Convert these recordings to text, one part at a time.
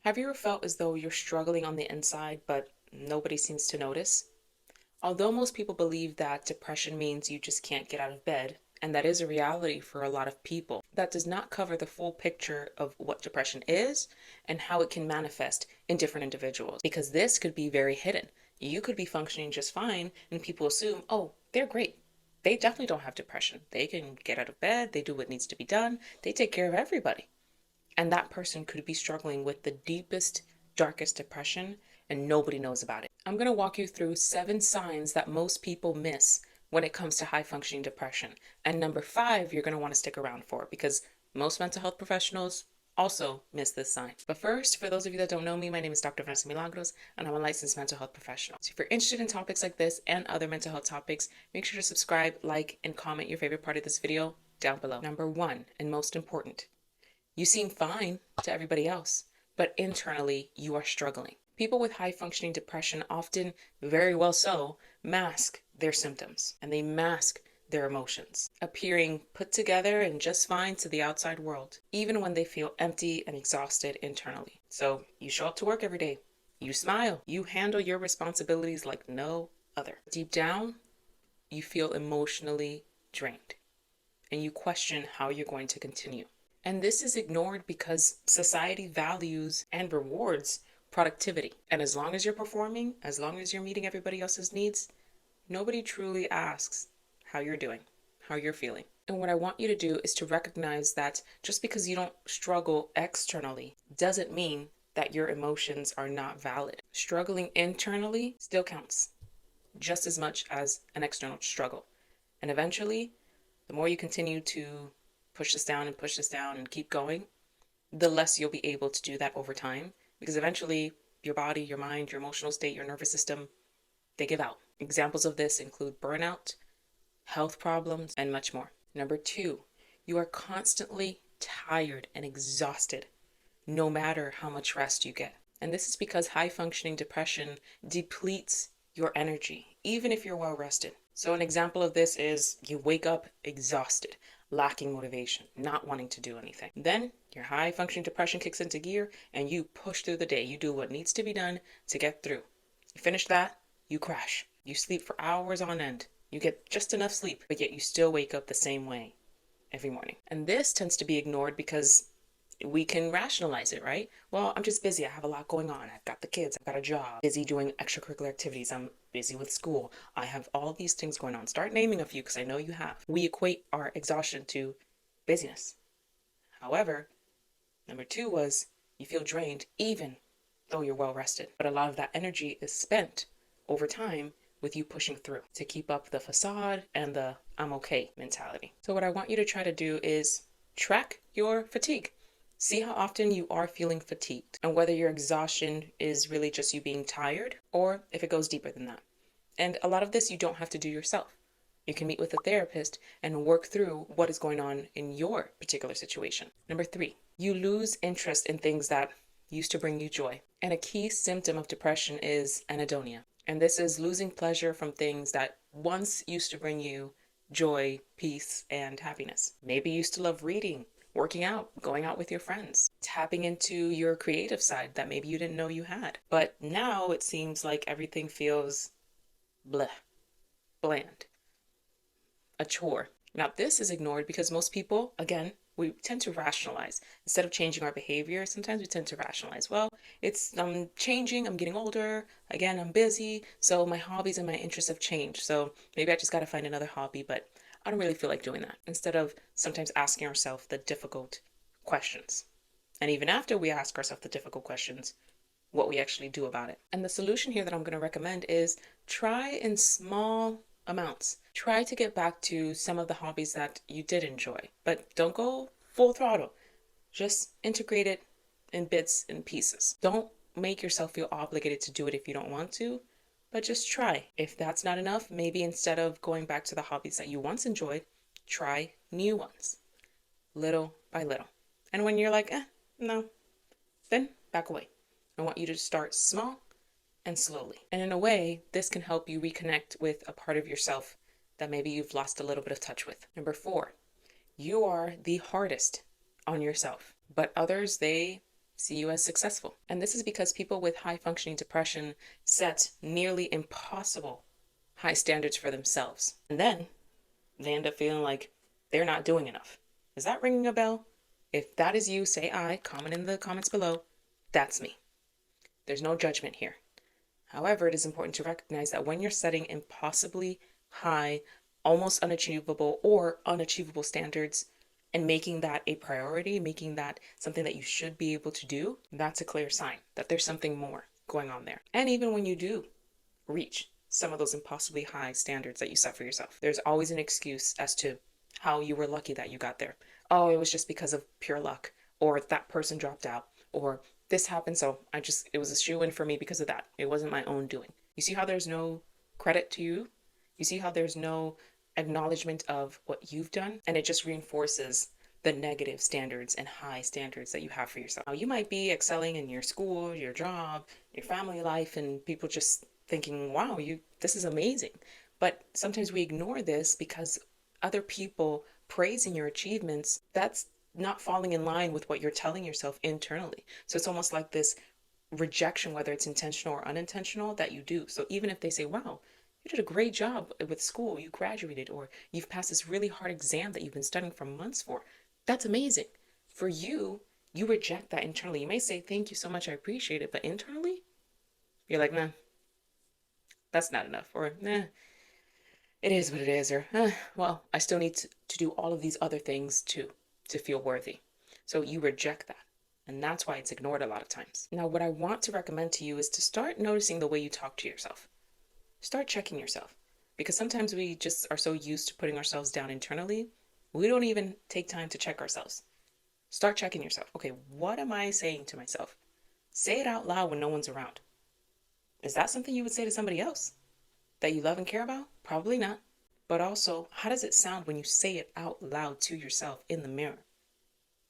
Have you ever felt as though you're struggling on the inside, but nobody seems to notice? Although most people believe that depression means you just can't get out of bed, and that is a reality for a lot of people, that does not cover the full picture of what depression is and how it can manifest in different individuals. Because this could be very hidden. You could be functioning just fine, and people assume, oh, they're great. They definitely don't have depression. They can get out of bed, they do what needs to be done, they take care of everybody. And that person could be struggling with the deepest, darkest depression, and nobody knows about it. I'm going to walk you through 7 signs that most people miss when it comes to high functioning depression. And number 5, you're going to want to stick around for because most mental health professionals also miss this sign. But first, for those of you that don't know me, my name is Dr. Vanessa Milagros, and I'm a licensed mental health professional. So if you're interested in topics like this and other mental health topics, make sure to subscribe, like, and comment your favorite part of this video down below. Number 1, and most important, you seem fine to everybody else, but internally you are struggling. People with high functioning depression often, very well so, mask their symptoms and they mask their emotions, appearing put together and just fine to the outside world, even when they feel empty and exhausted internally. So you show up to work every day, you smile, you handle your responsibilities like no other. Deep down, you feel emotionally drained and you question how you're going to continue. And this is ignored because society values and rewards productivity. And as long as you're performing, as long as you're meeting everybody else's needs, nobody truly asks how you're doing, how you're feeling. And what I want you to do is to recognize that just because you don't struggle externally doesn't mean that your emotions are not valid. Struggling internally still counts just as much as an external struggle. And eventually, the more you continue to push this down and keep going, the less you'll be able to do that over time because eventually your body, your mind, your emotional state, your nervous system, they give out. Examples of this include burnout, health problems, and much more. Number 2, you are constantly tired and exhausted no matter how much rest you get. And this is because high functioning depression depletes your energy, even if you're well rested. So an example of this is you wake up exhausted, lacking motivation, not wanting to do anything. Then your high functioning depression kicks into gear and you push through the day. You do what needs to be done to get through. You finish that, you crash. You sleep for hours on end. You get just enough sleep, but yet you still wake up the same way every morning. And this tends to be ignored because we can rationalize it, right? Well, I'm just busy. I have a lot going on. I've got the kids. I've got a job. Busy doing extracurricular activities. I'm busy with school. I have all these things going on. Start naming a few because I know you have. We equate our exhaustion to busyness. However, number 2 was you feel drained even though you're well rested. But a lot of that energy is spent over time with you pushing through to keep up the facade and the I'm okay mentality. So what I want you to try to do is track your fatigue. See how often you are feeling fatigued and whether your exhaustion is really just you being tired or if it goes deeper than that. And a lot of this you don't have to do yourself. You can meet with a therapist and work through what is going on in your particular situation. Number 3, you lose interest in things that used to bring you joy. And a key symptom of depression is anhedonia. And this is losing pleasure from things that once used to bring you joy, peace, and happiness. Maybe you used to love reading, working out, going out with your friends, tapping into your creative side that maybe you didn't know you had. But now it seems like everything feels bleh, bland, a chore. Now this is ignored because most people, again, we tend to rationalize. Instead of changing our behavior, sometimes we tend to rationalize. Well, I'm changing, I'm getting older, again, I'm busy, so my hobbies and my interests have changed. So maybe I just got to find another hobby, but I don't really feel like doing that. Instead of sometimes asking ourselves the difficult questions. And even after we ask ourselves the difficult questions, what we actually do about it. And the solution here that I'm going to recommend is try in small amounts. Try to get back to some of the hobbies that you did enjoy, but don't go full throttle. Just integrate it in bits and pieces. Don't make yourself feel obligated to do it if you don't want to, but just try. If that's not enough, maybe instead of going back to the hobbies that you once enjoyed, try new ones, little by little. And when you're like, no, then back away. I want you to start small and slowly. And in a way, this can help you reconnect with a part of yourself that maybe you've lost a little bit of touch with. Number 4, you are the hardest on yourself, but others, they see you as successful. And this is because people with high functioning depression set nearly impossible high standards for themselves. And then they end up feeling like they're not doing enough. Is that ringing a bell? If that is you, say I, comment in the comments below. That's me. There's no judgment here. However, it is important to recognize that when you're setting impossibly high, almost unachievable or unachievable standards and making that a priority, making that something that you should be able to do, that's a clear sign that there's something more going on there. And even when you do reach some of those impossibly high standards that you set for yourself, there's always an excuse as to how you were lucky that you got there. Oh, it was just because of pure luck, or that person dropped out, or this happened, so it was a shoe-in for me because of that. It wasn't my own doing. You see how there's no credit to you? You see how there's no acknowledgement of what you've done? And it just reinforces the negative standards and high standards that you have for yourself. Now, you might be excelling in your school, your job, your family life, and people just thinking, wow, this is amazing. But sometimes we ignore this because other people praising your achievements, that's not falling in line with what you're telling yourself internally. So it's almost like this rejection, whether it's intentional or unintentional, that you do. So even if they say, wow, you did a great job with school, you graduated, or you've passed this really hard exam that you've been studying for months for, that's amazing. For you, you reject that internally. You may say, thank you so much, I appreciate it. But internally, you're like, nah, that's not enough. Or, nah, it is what it is. Or, well, I still need to do all of these other things too to feel worthy. So you reject that. And that's why it's ignored a lot of times. Now, what I want to recommend to you is to start noticing the way you talk to yourself. Start checking yourself. Because sometimes we just are so used to putting ourselves down internally, we don't even take time to check ourselves. Start checking yourself. Okay, what am I saying to myself? Say it out loud when no one's around. Is that something you would say to somebody else that you love and care about? Probably not. But also, how does it sound when you say it out loud to yourself in the mirror?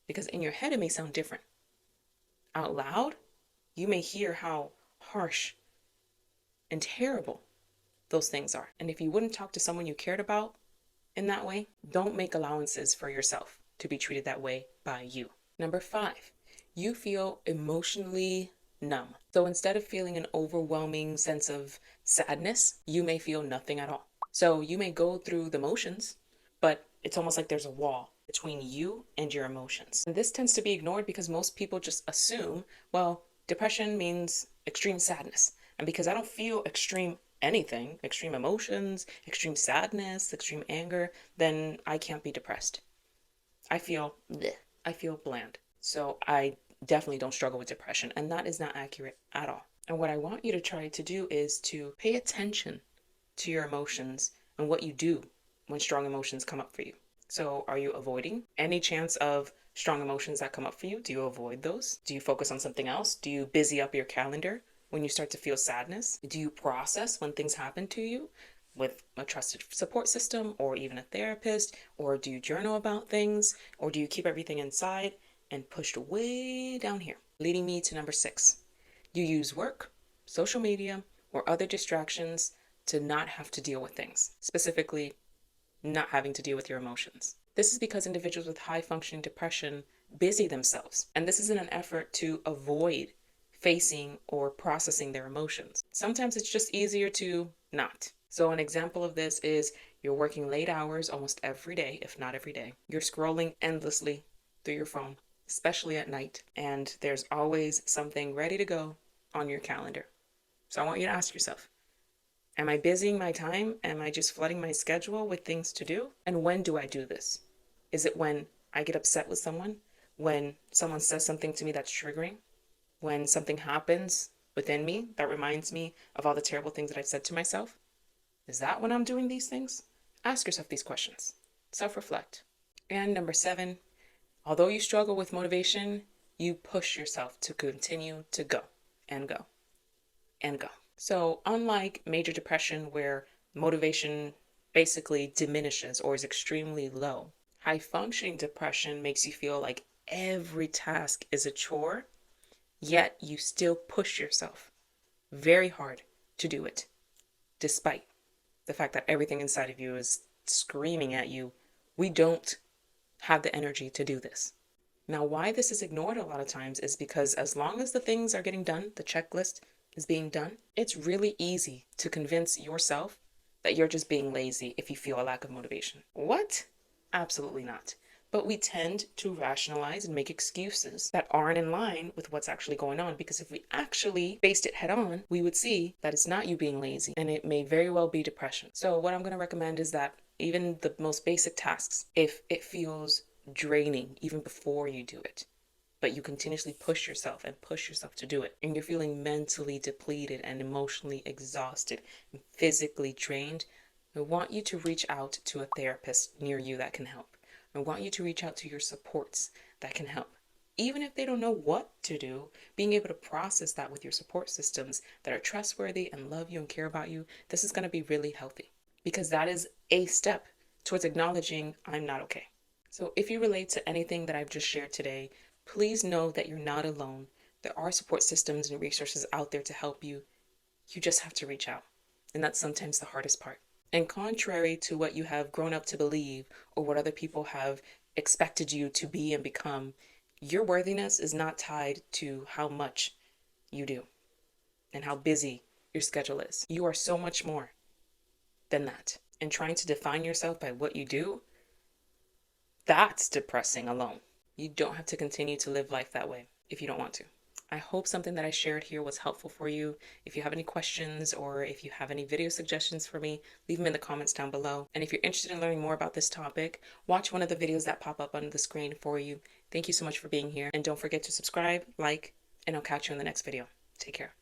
Because in your head, it may sound different. Out loud, you may hear how harsh and terrible those things are. And if you wouldn't talk to someone you cared about in that way, don't make allowances for yourself to be treated that way by you. Number 5, you feel emotionally numb. So instead of feeling an overwhelming sense of sadness, you may feel nothing at all. So you may go through the motions, but it's almost like there's a wall between you and your emotions. And this tends to be ignored because most people just assume, well, depression means extreme sadness. And because I don't feel extreme anything, extreme emotions, extreme sadness, extreme anger, then I can't be depressed. I feel bland. So I definitely don't struggle with depression, and that is not accurate at all. And what I want you to try to do is to pay attention to your emotions and what you do when strong emotions come up for you. So are you avoiding any chance of strong emotions that come up for you? Do you avoid those? Do you focus on something else? Do you busy up your calendar when you start to feel sadness? Do you process when things happen to you with a trusted support system or even a therapist? Or do you journal about things? Or do you keep everything inside and pushed way down here? Leading me to number 6. You use work, social media, or other distractions to not have to deal with things, specifically not having to deal with your emotions. This is because individuals with high functioning depression busy themselves, and this is in an effort to avoid facing or processing their emotions. Sometimes it's just easier to not. So an example of this is you're working late hours almost every day, if not every day. You're scrolling endlessly through your phone, especially at night, and there's always something ready to go on your calendar. So I want you to ask yourself, am I busying my time? Am I just flooding my schedule with things to do? And when do I do this? Is it when I get upset with someone? When someone says something to me that's triggering? When something happens within me that reminds me of all the terrible things that I've said to myself? Is that when I'm doing these things? Ask yourself these questions. Self-reflect. And number 7, although you struggle with motivation, you push yourself to continue to go and go and go. So unlike major depression where motivation basically diminishes or is extremely low, high functioning depression makes you feel like every task is a chore, yet you still push yourself very hard to do it, despite the fact that everything inside of you is screaming at you, we don't have the energy to do this. Now, why this is ignored a lot of times is because as long as the things are getting done, the checklist is being done, it's really easy to convince yourself that you're just being lazy if you feel a lack of motivation. What? Absolutely not. But we tend to rationalize and make excuses that aren't in line with what's actually going on. Because if we actually faced it head on, we would see that it's not you being lazy and it may very well be depression. So what I'm going to recommend is that even the most basic tasks, if it feels draining even before you do it, but you continuously push yourself and push yourself to do it, and you're feeling mentally depleted and emotionally exhausted and physically drained, I want you to reach out to a therapist near you that can help. I want you to reach out to your supports that can help. Even if they don't know what to do, being able to process that with your support systems that are trustworthy and love you and care about you, this is going to be really healthy, because that is a step towards acknowledging I'm not okay. So if you relate to anything that I've just shared today, please know that you're not alone. There are support systems and resources out there to help you. You just have to reach out. And that's sometimes the hardest part. And contrary to what you have grown up to believe or what other people have expected you to be and become, your worthiness is not tied to how much you do and how busy your schedule is. You are so much more than that. And trying to define yourself by what you do, that's depressing alone. You don't have to continue to live life that way if you don't want to. I hope something that I shared here was helpful for you. If you have any questions or if you have any video suggestions for me, leave them in the comments down below. And if you're interested in learning more about this topic, watch one of the videos that pop up on the screen for you. Thank you so much for being here. And don't forget to subscribe, like, and I'll catch you in the next video. Take care.